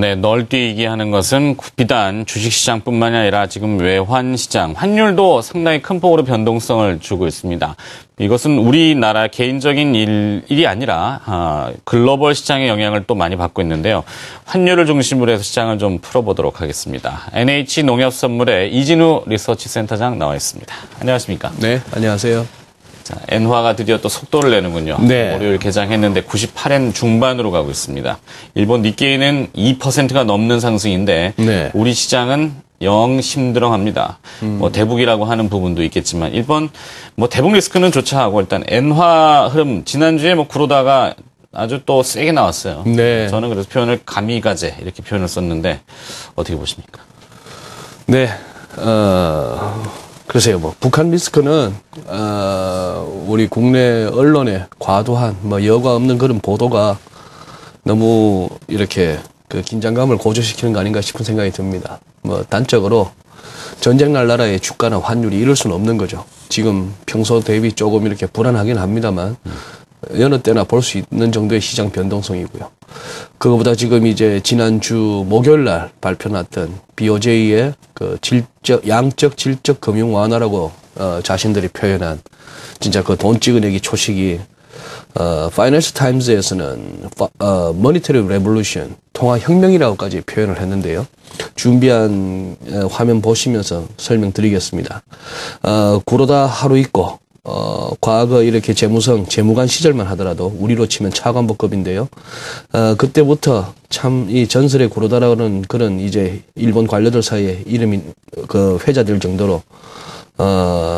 네, 널뛰기 하는 것은 비단 주식시장뿐만이 아니라 지금 외환시장, 환율도 상당히 큰 폭으로 변동성을 주고 있습니다. 이것은 우리나라 개인적인 일이 아니라 글로벌 시장의 영향을 또 많이 받고 있는데요. 환율을 중심으로 해서 시장을 좀 풀어보도록 하겠습니다. NH농협선물의 이진우 리서치센터장 나와 있습니다. 안녕하십니까? 네, 안녕하세요. 자, 엔화가 드디어 또 속도를 내는군요. 네. 월요일 개장했는데 98엔 중반으로 가고 있습니다. 일본 니케이는 2%가 넘는 상승인데 네. 우리 시장은 영 심드렁합니다. 뭐 대북이라고 하는 부분도 있겠지만 일본 뭐 대북 리스크는 조차하고 일단 엔화 흐름 지난주에 뭐 구로다가 아주 또 세게 나왔어요. 네. 저는 그래서 표현을 가미가제 이렇게 표현을 썼는데 어떻게 보십니까? 네, 글쎄요, 뭐 북한 리스크는 우리 국내 언론의 과도한 뭐 여과 없는 그런 보도가 너무 이렇게 그 긴장감을 고조시키는 거 아닌가 싶은 생각이 듭니다. 뭐 단적으로 전쟁날 나라의 주가나 환율이 이럴 수는 없는 거죠. 지금 평소 대비 조금 이렇게 불안하긴 합니다만 여느 때나 볼 수 있는 정도의 시장 변동성이고요. 그거보다 지금 이제 지난주 목요일 날 발표 났던 BOJ의 그 양적 질적 금융 완화라고 자신들이 표현한 진짜 그 돈 찍어내기 초식이 파이낸셜 타임즈에서는 머니터리 레볼루션 통화 혁명이라고까지 표현을 했는데요. 준비한 화면 보시면서 설명드리겠습니다. 구로다 하루 있고 과거 이렇게 재무관 시절만 하더라도 우리로 치면 차관보급인데요. 그때부터 참 이 전설의 구로다라는 그런 이제 일본 관료들 사이에 이름이 그 회자될 정도로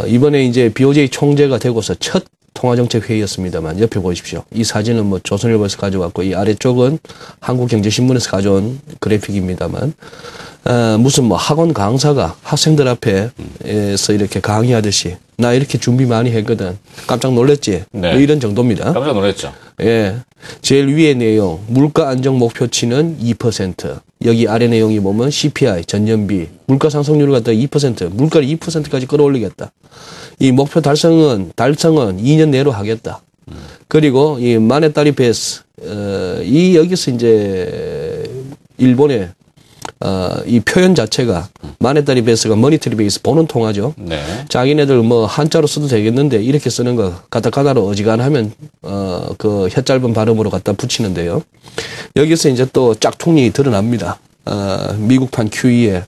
이번에 이제 BOJ 총재가 되고서 첫 통화정책 회의였습니다만 옆에 보십시오. 이 사진은 뭐 조선일보에서 가져왔고 이 아래쪽은 한국경제신문에서 가져온 그래픽입니다만 무슨 뭐 학원 강사가 학생들 앞에서 이렇게 강의하듯이 나 이렇게 준비 많이 했거든. 깜짝 놀랐지? 네. 뭐 이런 정도입니다. 깜짝 놀랐죠. 예. 제일 위의 내용, 물가 안정 목표치는 2%. 여기 아래 내용이 보면 CPI, 전년비, 물가 상승률을 갖다가 2%, 물가를 2%까지 끌어올리겠다. 이 목표 달성은 2년 내로 하겠다. 그리고 이 마네타리 베이스, 이 여기서 이제 일본의 이 표현 자체가 마네타리 베이스가 머니터리 베이스 보는 통화죠. 네. 자기네들 뭐 한자로 써도 되겠는데 이렇게 쓰는 거 가타카나로 어지간하면 그 혀 짧은 발음으로 갖다 붙이는데요. 여기서 이제 또 짝퉁이 드러납니다. 미국판 QE에.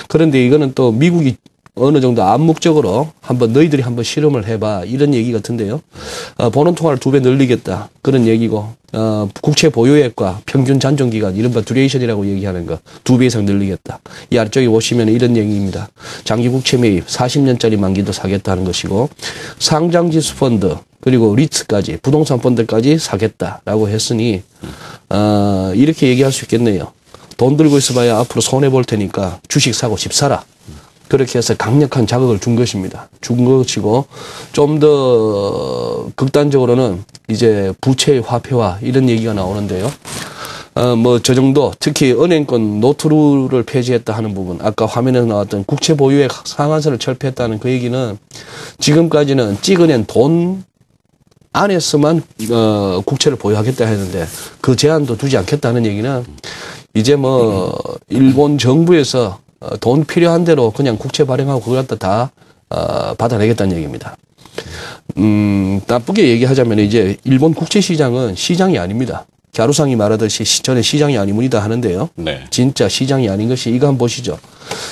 그런데 이거는 또 미국이 어느 정도 암묵적으로 너희들이 한번 실험을 해봐 이런 얘기 같은데요. 보는 통화를 2배 늘리겠다 그런 얘기고 국채 보유액과 평균 잔존기간 이른바 듀레이션이라고 얘기하는 거 2배 이상 늘리겠다. 이 아래쪽에 보시면 이런 얘기입니다. 장기 국채 매입 40년짜리 만기도 사겠다는 것이고 상장지수 펀드 그리고 리츠까지 부동산 펀드까지 사겠다라고 했으니 이렇게 얘기할 수 있겠네요. 돈 들고 있어봐야 앞으로 손해볼 테니까 주식 사고 집 사라. 그렇게 해서 강력한 자극을 준 것입니다. 준 것이고 좀 더 극단적으로는 이제 부채의 화폐화 이런 얘기가 나오는데요. 뭐 저 정도 특히 은행권 노트룰을 폐지했다 하는 부분 아까 화면에서 나왔던 국채 보유액 상한선을 철폐했다는 그 얘기는 지금까지는 찍어낸 돈 안에서만 국채를 보유하겠다 했는데 그 제한도 두지 않겠다는 얘기는 이제 뭐 일본 정부에서 돈 필요한 대로 그냥 국채 발행하고 그걸 갖다 다 받아내겠다는 얘기입니다. 나쁘게 얘기하자면 이제 일본 국채 시장은 시장이 아닙니다. 갸루상이 말하듯이 전에 시장이 아니문이다 하는데요. 네. 진짜 시장이 아닌 것이 이거 한번 보시죠.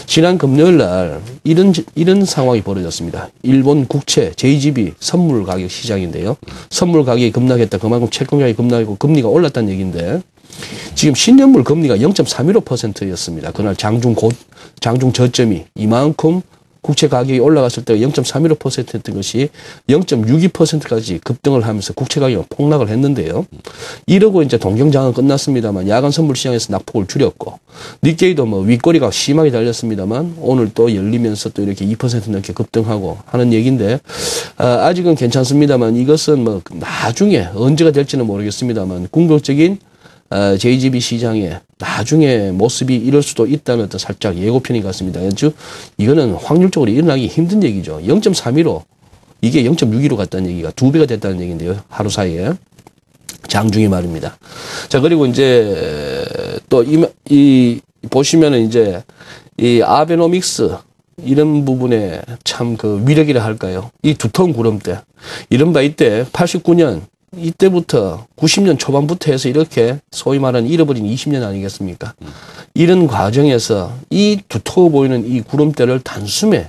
지난 금요일 날 이런 상황이 벌어졌습니다. 일본 국채 JGB 선물 가격 시장인데요. 선물 가격이 급락했다. 그만큼 채권가격이 급락했고 금리가 올랐다는 얘기인데 지금 신년물 금리가 0.315%였습니다. 그날 장중 저점이 이만큼 국채 가격이 올라갔을 때 0.315%였던 것이 0.62%까지 급등을 하면서 국채 가격이 폭락을 했는데요. 이러고 이제 동경장은 끝났습니다만 야간 선물 시장에서 낙폭을 줄였고 니케이도 뭐 윗꼬리가 심하게 달렸습니다만 오늘 또 열리면서 또 이렇게 2% 넘게 급등하고 하는 얘기인데 아직은 괜찮습니다만 이것은 뭐 나중에 언제가 될지는 모르겠습니다만 궁극적인 JGB 시장에 나중에 모습이 이럴 수도 있다는 어떤 살짝 예고편이 같습니다. 즉 이거는 확률적으로 일어나기 힘든 얘기죠. 0.315 이게 0.62로 갔다는 얘기가 2배가 됐다는 얘기인데요. 하루 사이에. 자. 장중에 말입니다. 자, 그리고 이제 또 보시면은 이제 이 아베노믹스 이런 부분에 참 그 위력이라 할까요? 이 두터운 구름대. 이른바 이때 89년 이때부터 90년 초반부터 해서 이렇게 소위 말하는 잃어버린 20년 아니겠습니까? 이런 과정에서 이 두터워 보이는 이 구름대를 단숨에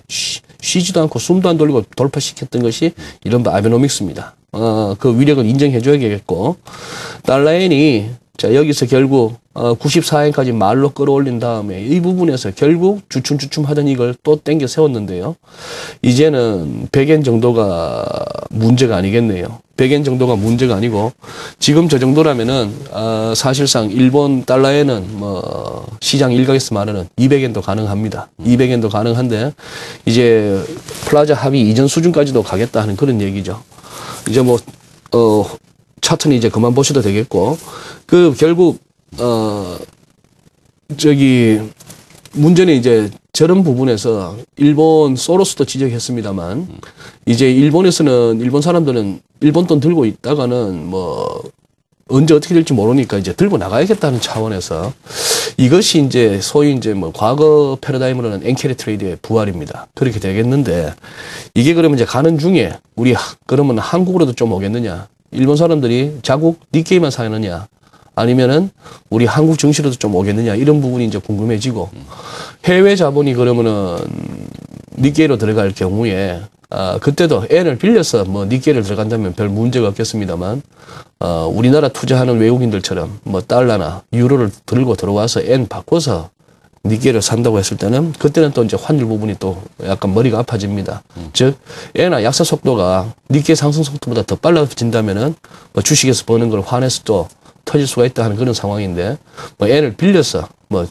쉬지도 않고 숨도 안 돌리고 돌파시켰던 것이 이른바 아베노믹스입니다. 그 위력을 인정해줘야겠고, 달러엔이 자, 여기서 결국 94엔까지 말로 끌어올린 다음에 이 부분에서 결국 주춤주춤 하던 이걸 또 땡겨 세웠는데요. 이제는 100엔 정도가 문제가 아니겠네요. 100엔 정도가 문제가 아니고 지금 저 정도라면은 사실상 일본 달러에는 뭐 시장 일각에서 말하는 200엔도 가능합니다. 200엔도 가능한데 이제 플라자 합의 이전 수준까지도 가겠다 하는 그런 얘기죠. 이제 뭐 차트는 이제 그만 보셔도 되겠고, 그 결국 문제는 이제 저런 부분에서 일본 소로스도 지적했습니다만, 이제 일본에서는 일본 사람들은 일본 돈 들고 있다가는 뭐 언제 어떻게 될지 모르니까 이제 들고 나가야겠다는 차원에서 이것이 이제 소위 이제 뭐 과거 패러다임으로는 엔캐리 트레이드의 부활입니다. 그렇게 되겠는데, 이게 그러면 이제 가는 중에 우리 그러면 한국으로도 좀 오겠느냐? 일본 사람들이 자국 니케이만 사느냐? 아니면은 우리 한국 증시로도 좀 오겠느냐? 이런 부분이 이제 궁금해지고, 해외 자본이 그러면은 니케이로 들어갈 경우에 그때도 엔을 빌려서 뭐 니케이를 들어간다면 별 문제가 없겠습니다만, 우리나라 투자하는 외국인들처럼 뭐 달러나 유로를 들고 들어와서 엔 바꿔서 니케이를 산다고 했을 때는 그때는 또 이제 환율 부분이 또 약간 머리가 아파집니다. 즉, 엔화 약세 속도가 니케이 상승 속도보다 더 빨라진다면은 뭐 주식에서 버는 걸 환해서 또 터질 수가 있다 하는 그런 상황인데, 뭐 엔을 빌려서 뭐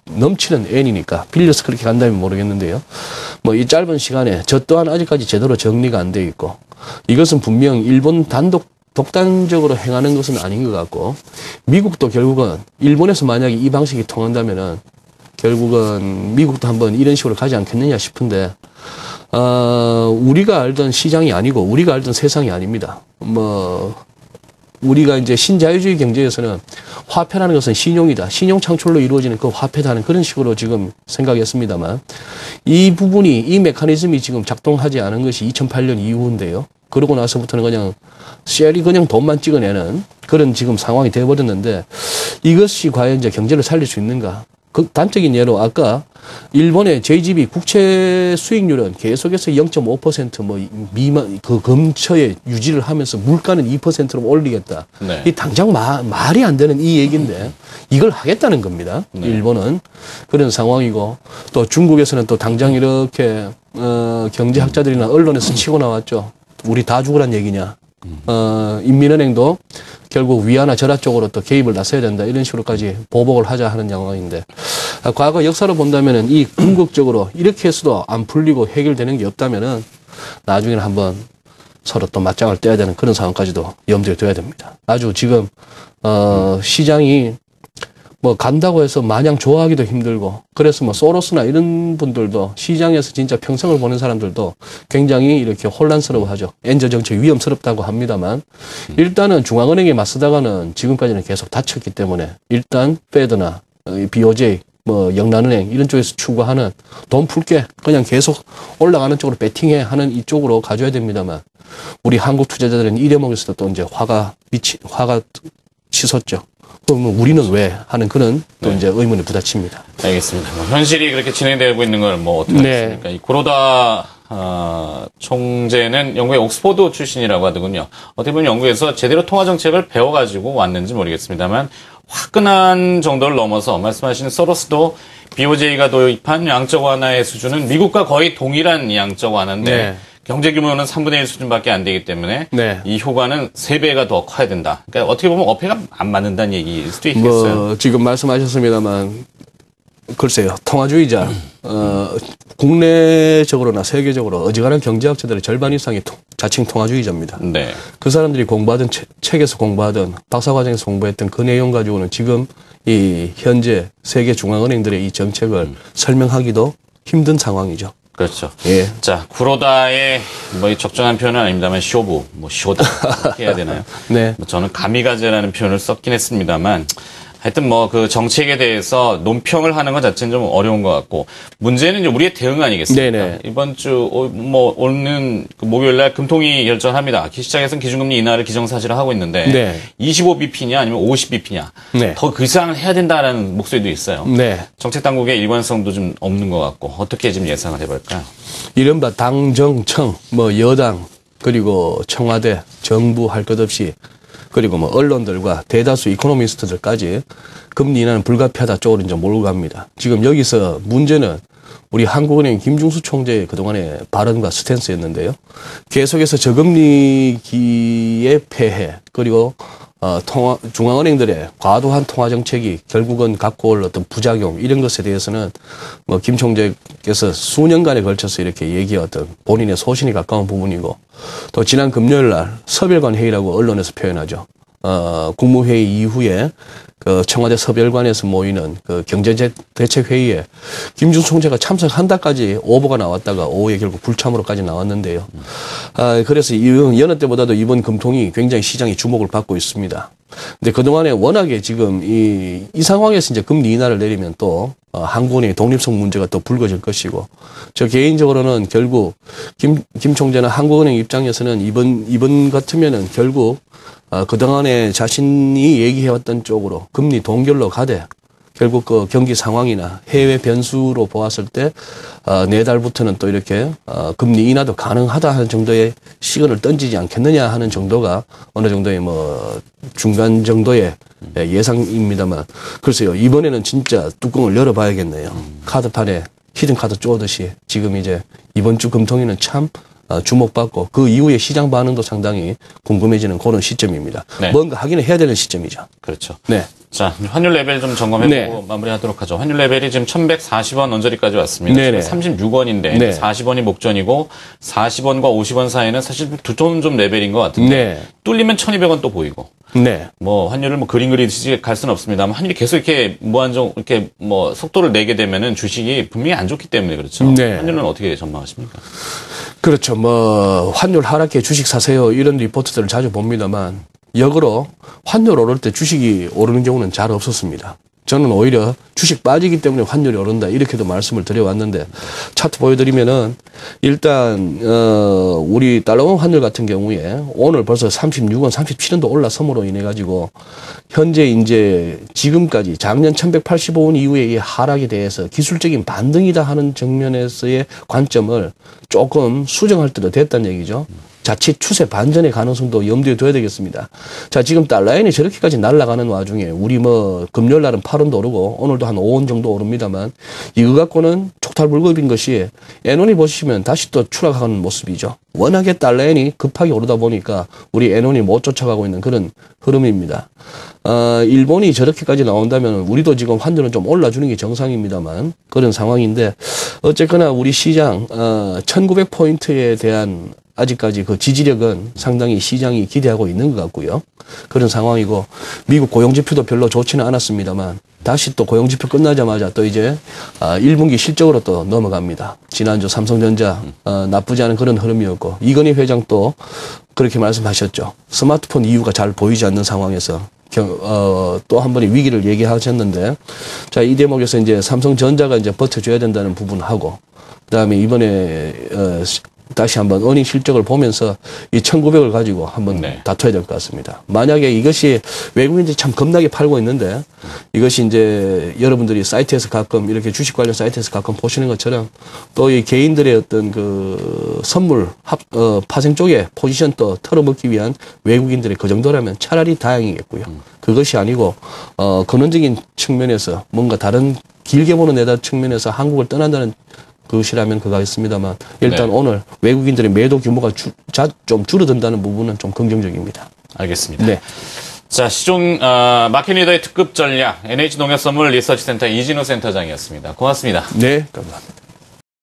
넘치는 엔이니까 빌려서 그렇게 간다면 모르겠는데요. 뭐 이 짧은 시간에 저 또한 아직까지 제대로 정리가 안 돼 있고, 이것은 분명 일본 독단적으로 행하는 것은 아닌 것 같고, 미국도 결국은 일본에서 만약에 이 방식이 통한다면은 결국은 미국도 한번 이런 식으로 가지 않겠느냐 싶은데, 우리가 알던 시장이 아니고 우리가 알던 세상이 아닙니다. 뭐 우리가 이제 신자유주의 경제에서는 화폐라는 것은 신용이다. 신용 창출로 이루어지는 그 화폐다는 그런 식으로 지금 생각했습니다만, 이 부분이, 이 메커니즘이 지금 작동하지 않은 것이 2008년 이후인데요. 그러고 나서부터는 그냥 셀이 그냥 돈만 찍어내는 그런 지금 상황이 되어버렸는데, 이것이 과연 이제 경제를 살릴 수 있는가? 그 단적인 예로 아까 일본의 JGB 국채 수익률은 계속해서 0.5% 뭐 미만 그 근처에 유지를 하면서 물가는 2%로 올리겠다. 네. 이 당장 말이 안 되는 이 얘기인데 이걸 하겠다는 겁니다. 네. 일본은 그런 상황이고, 또 중국에서는 또 당장 이렇게 경제학자들이나 언론에서 치고 나왔죠. 우리 다 죽으란 얘기냐. 인민은행도 결국 위안화 절하 쪽으로 또 개입을 나서야 된다, 이런 식으로까지 보복을 하자 하는 상황인데, 과거 역사로 본다면은 이 궁극적으로 이렇게 해서도 안 풀리고 해결되는 게 없다면은 나중에는 한번 서로 또 맞짱을 떼야 되는 그런 상황까지도 염두에 둬야 됩니다. 아주 지금 시장이 뭐 간다고 해서 마냥 좋아하기도 힘들고, 그래서 뭐 소로스나 이런 분들도 시장에서 진짜 평생을 보는 사람들도 굉장히 이렇게 혼란스러워하죠. 엔저 정책 위험스럽다고 합니다만, 일단은 중앙은행에 맞서다가는 지금까지는 계속 다쳤기 때문에 일단 페드나 BOJ 뭐 영란은행 이런 쪽에서 추구하는 돈 풀게 그냥 계속 올라가는 쪽으로 배팅해 하는 이쪽으로 가져야 됩니다만, 우리 한국 투자자들은 이 대목에서도 또 이제 화가 치솟죠. 그러면 우리는 왜 하는 그런 또 이제 의문이 부딪힙니다. 알겠습니다. 뭐 현실이 그렇게 진행되고 있는 걸 뭐 어떻게 하겠습니까? 이 구로다 총재는 영국의 옥스퍼드 출신이라고 하더군요. 어떻게 보면 영국에서 제대로 통화 정책을 배워가지고 왔는지 모르겠습니다만, 화끈한 정도를 넘어서 말씀하신 소로스도 BOJ가 도입한 양적 완화의 수준은 미국과 거의 동일한 양적 완화인데, 네. 경제 규모는 3분의 1 수준밖에 안 되기 때문에 네. 이 효과는 3배가 더 커야 된다. 그러니까 어떻게 보면 어폐가 안 맞는다는 얘기일 수도 있겠어요. 뭐 지금 말씀하셨습니다만, 글쎄요, 통화주의자, 국내적으로나 세계적으로 어지간한 경제학자들의 절반 이상이 자칭 통화주의자입니다. 네. 그 사람들이 공부하던 책에서 공부하던 박사과정에서 공부했던 그 내용 가지고는 지금 이 현재 세계 중앙은행들의 이 정책을 설명하기도 힘든 상황이죠. 그렇죠. 예. 자, 구로다의 뭐 적정한 표현은 아닙니다만 쇼부, 뭐 쇼다 이렇게 해야 되나요? 네. 뭐 저는 가미가제라는 표현을 썼긴 했습니다만 하여튼 뭐 그 정책에 대해서 논평을 하는 것 자체는 좀 어려운 것 같고 문제는 이제 우리의 대응 아니겠습니까? 네네. 이번 주 뭐 오는 그 목요일날 금통위 결정합니다. 시장에서는 기준금리 인하를 기정사실화 하고 있는데 네. 25bp냐 아니면 50bp냐 네. 더 그 이상을 해야 된다라는 목소리도 있어요. 네. 정책 당국의 일관성도 좀 없는 것 같고 어떻게 지금 예상을 해볼까요? 이른바 당정청, 뭐 여당, 그리고 청와대, 정부 할 것 없이 그리고 뭐 언론들과 대다수 이코노미스트들까지 금리 인하는 불가피하다 쪽으로 이제 몰고 갑니다. 지금 여기서 문제는 우리 한국은행 김중수 총재의 그동안의 발언과 스탠스였는데요. 계속해서 저금리기의 폐해 그리고 중앙은행들의 과도한 통화 정책이 결국은 갖고 올 어떤 부작용 이런 것에 대해서는 뭐 김 총재께서 수년간에 걸쳐서 이렇게 얘기했던 본인의 소신이 가까운 부분이고 또 지난 금요일 날 서별관 회의라고 언론에서 표현하죠. 국무회의 이후에 그 청와대 서별관에서 모이는 그 경제대책회의에 김준수 총재가 참석한다까지 오보가 나왔다가 오후에 결국 불참으로까지 나왔는데요. 그래서 여느 때보다도 이번 금통이 굉장히 시장이 주목을 받고 있습니다. 근데 그동안에 워낙에 지금 이 상황에서 이제 금리 인하를 내리면 또 한국은행의 독립성 문제가 또 불거질 것이고 저 개인적으로는 결국 김 총재는 한국은행 입장에서는 이번 같으면은 결국 그동안에 자신이 얘기해왔던 쪽으로 금리 동결로 가되 결국 그 경기 상황이나 해외 변수로 보았을 때 내달부터는 또 이렇게 금리 인하도 가능하다 하는 정도의 시그널을 던지지 않겠느냐 하는 정도가 어느 정도의 뭐 중간 정도의 예상입니다만 글쎄요 이번에는 진짜 뚜껑을 열어봐야겠네요. 카드판에 히든카드 쪼듯이 지금 이제 이번 주 금통위는 참 주목받고 그 이후에 시장 반응도 상당히 궁금해지는 그런 시점입니다. 네. 뭔가 하기는 해야 되는 시점이죠. 그렇죠. 네. 자, 환율 레벨 좀 점검해보고 네. 마무리하도록 하죠. 환율 레벨이 지금 1140원 언저리까지 왔습니다. 네네. 36원인데 네. 40원이 목전이고 40원과 50원 사이는 사실 두 톤 좀 레벨인 것 같은데 네. 뚫리면 1200원 또 보이고 네. 뭐 환율을 뭐 그림 그리듯이 갈 수는 없습니다만 환율이 계속 이렇게 무한정 이렇게 뭐 속도를 내게 되면은 주식이 분명히 안 좋기 때문에 그렇죠. 네. 환율은 어떻게 전망하십니까? 그렇죠. 뭐 환율 하락해 주식 사세요 이런 리포트들을 자주 봅니다만 역으로 환율 오를 때 주식이 오르는 경우는 잘 없었습니다. 저는 오히려 주식 빠지기 때문에 환율이 오른다 이렇게도 말씀을 드려왔는데 차트 보여드리면은 일단 우리 달러원 환율 같은 경우에 오늘 벌써 36원, 37원도 올라섬으로 인해 가지고 현재 이제 지금까지 작년 1185원 이후에 이 하락에 대해서 기술적인 반등이다 하는 정면에서의 관점을 조금 수정할 때도 됐다는 얘기죠. 자칫 추세 반전의 가능성도 염두에 둬야 되겠습니다. 자, 지금 달러엔이 저렇게까지 날아가는 와중에 우리 뭐 금요일 날은 8원도 오르고 오늘도 한 5원 정도 오릅니다만 이거 갖고는 촉탈불급인 것이 엔원이 보시면 다시 또 추락하는 모습이죠. 워낙에 달러엔이 급하게 오르다 보니까 우리 엔원이 못 쫓아가고 있는 그런 흐름입니다. 일본이 저렇게까지 나온다면 우리도 지금 환율은 좀 올라주는 게 정상입니다만 그런 상황인데 어쨌거나 우리 시장 1900포인트에 대한 아직까지 그 지지력은 상당히 시장이 기대하고 있는 것 같고요. 그런 상황이고 미국 고용지표도 별로 좋지는 않았습니다만 다시 또 고용지표 끝나자마자 또 이제 1분기 실적으로 또 넘어갑니다. 지난주 삼성전자 나쁘지 않은 그런 흐름이었고 이건희 회장 또 그렇게 말씀하셨죠. 스마트폰 이유가 잘 보이지 않는 상황에서 또 한 번의 위기를 얘기하셨는데 자, 이 대목에서 이제 삼성전자가 이제 버텨줘야 된다는 부분하고 그다음에 이번에 다시 한번 어닝 실적을 보면서 이 1900을 가지고 한번 네. 다퉈야 될 것 같습니다. 만약에 이것이 외국인들이 참 겁나게 팔고 있는데 이것이 이제 여러분들이 사이트에서 가끔 이렇게 주식 관련 사이트에서 가끔 보시는 것처럼 또 이 개인들의 어떤 그 선물 파생 쪽에 포지션 또 털어먹기 위한 외국인들의 그 정도라면 차라리 다행이겠고요. 그것이 아니고 근원적인 측면에서 뭔가 다른 길게 보는 내다 측면에서 한국을 떠난다는 그것이라면 그거겠습니다만 일단 네. 오늘 외국인들의 매도 규모가 좀 줄어든다는 부분은 좀 긍정적입니다. 알겠습니다. 네. 자, 시종 마켓리더의 특급 전략 NH농협선물 리서치센터 이진우 센터장이었습니다. 고맙습니다. 네, 감사합니다.